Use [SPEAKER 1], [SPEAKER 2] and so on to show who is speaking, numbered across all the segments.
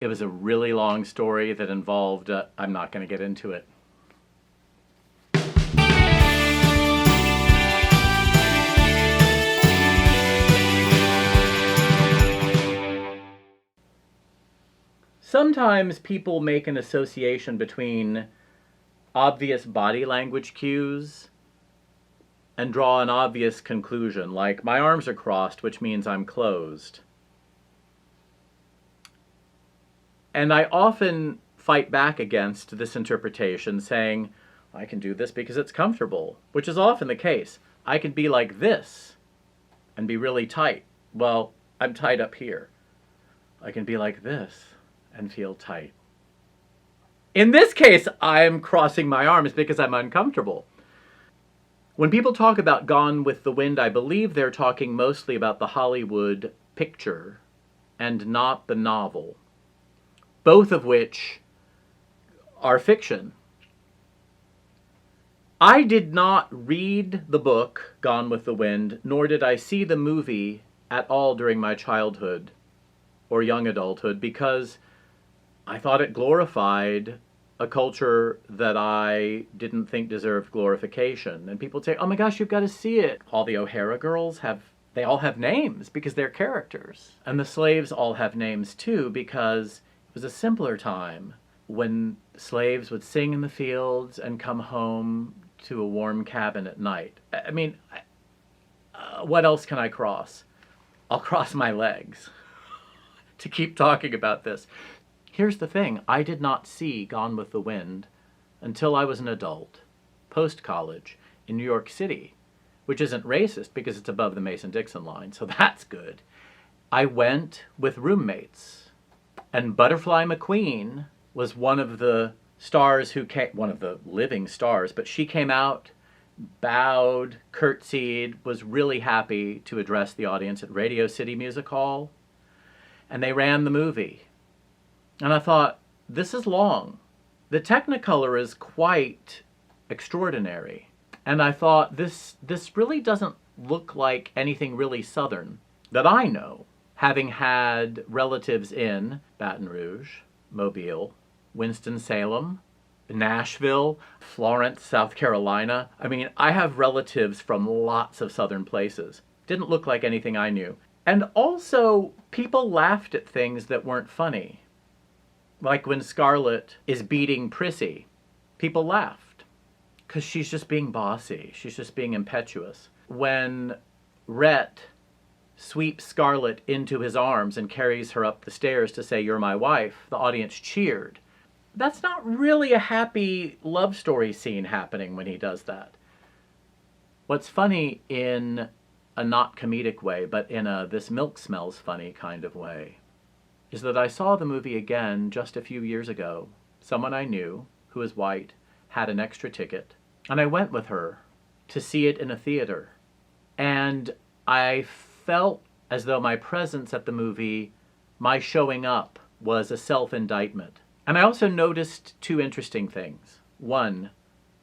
[SPEAKER 1] It was a really long story that involved, I'm not going to get into it. Sometimes people make an association between obvious body language cues and draw an obvious conclusion, like my arms are crossed, which means I'm closed. And I often fight back against this interpretation, saying, I can do this because it's comfortable, which is often the case. I can be like this and be really tight. Well, I'm tight up here. I can be like this and feel tight. In this case, I'm crossing my arms because I'm uncomfortable. When people talk about Gone with the Wind, I believe they're talking mostly about the Hollywood picture and not the novel, both of which are fiction. I did not read the book, Gone with the Wind, nor did I see the movie at all during my childhood or young adulthood, because I thought it glorified a culture that I didn't think deserved glorification. And people say, oh my gosh, you've got to see it. All the O'Hara girls they all have names because they're characters. And the slaves all have names too, because it was a simpler time when slaves would sing in the fields and come home to a warm cabin at night. I mean, what else can I cross? I'll cross my legs to keep talking about this. Here's the thing. I did not see Gone with the Wind until I was an adult, post-college, in New York City, which isn't racist because it's above the Mason-Dixon line, so that's good. I went with roommates, and Butterfly McQueen was one of the stars who came, one of the living stars, but she came out, bowed, curtsied, was really happy to address the audience at Radio City Music Hall, and they ran the movie. And I thought, this is long. The Technicolor is quite extraordinary. And I thought, this really doesn't look like anything really Southern that I know, having had relatives in Baton Rouge, Mobile, Winston-Salem, Nashville, Florence, South Carolina. I mean, I have relatives from lots of Southern places. Didn't look like anything I knew. And also, people laughed at things that weren't funny. Like when Scarlett is beating Prissy, people laughed because she's just being bossy. She's just being impetuous. When Rhett sweeps Scarlett into his arms and carries her up the stairs to say, "You're my wife," the audience cheered. That's not really a happy love story scene happening when he does that. What's funny in a not comedic way, but in a this milk smells funny kind of way, is that I saw the movie again just a few years ago. Someone I knew, who is white, had an extra ticket, and I went with her to see it in a theater. And I felt as though my presence at the movie, my showing up, was a self-indictment. And I also noticed two interesting things. One,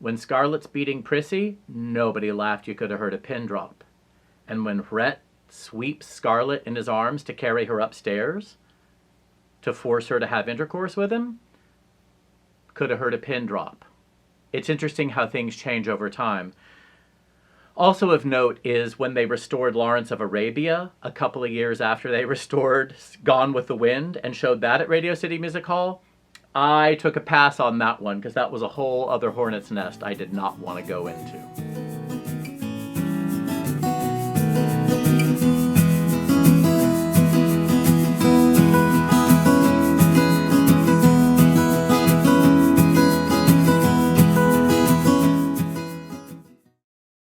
[SPEAKER 1] when Scarlett's beating Prissy, nobody laughed. You could have heard a pin drop. And when Rhett sweeps Scarlett in his arms to carry her upstairs, to force her to have intercourse with him, could have heard a pin drop. It's interesting how things change over time. Also of note is when they restored Lawrence of Arabia, a couple of years after they restored Gone with the Wind and showed that at Radio City Music Hall, I took a pass on that one because that was a whole other hornet's nest I did not want to go into.